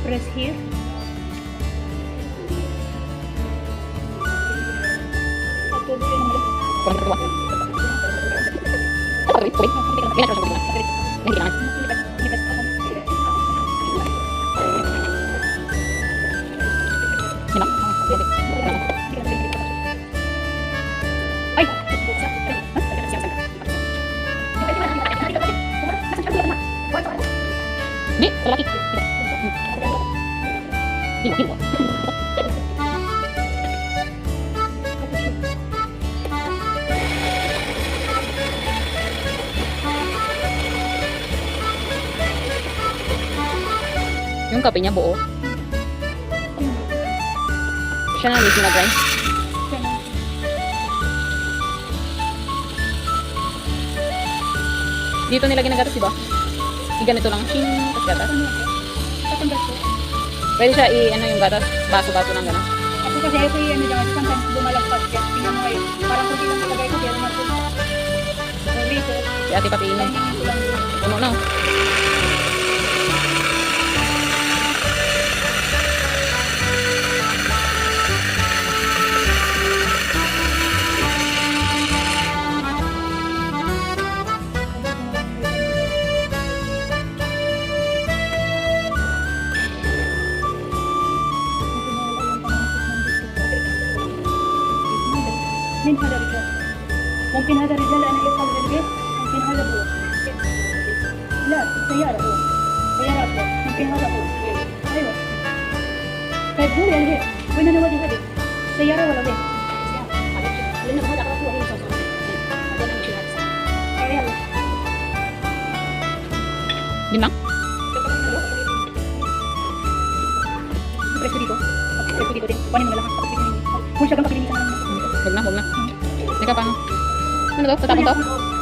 press here. Ay! Di, laki. Di. Yung kape niya buo. Siya na mismo na-grind. Dito nila ginagatas, diba? Ganito lang. Shing, tapos gatas. Pwede siya ano yung gatas, baso-baso lang gano'n. Ako kasi ayaw ko yung ano, sometimes lumalagpas ka. Tingnan mo kayo. Parang kung hindi lang talagay ko, pero natin. Dito. Si ate pati inom. Tingnan ko lang dito. Puno na. من هذا الرجال ممكن هذا الرجال أنا يدخل البيت ممكن هذا هو لا سيارة هو سيارات هو ممكن هذا هو أيوة طيب هو يعني بيت وين أنا وادي هذه سيارة ولا بيت لأنه هذا خلاص هو هي يلا Yun lang? Press ko dito press ko dito din kunin mo na lahat kung siya kang pakilinisan Huwag na, huwag na. Teka, paano? Ano to? Tatapon to?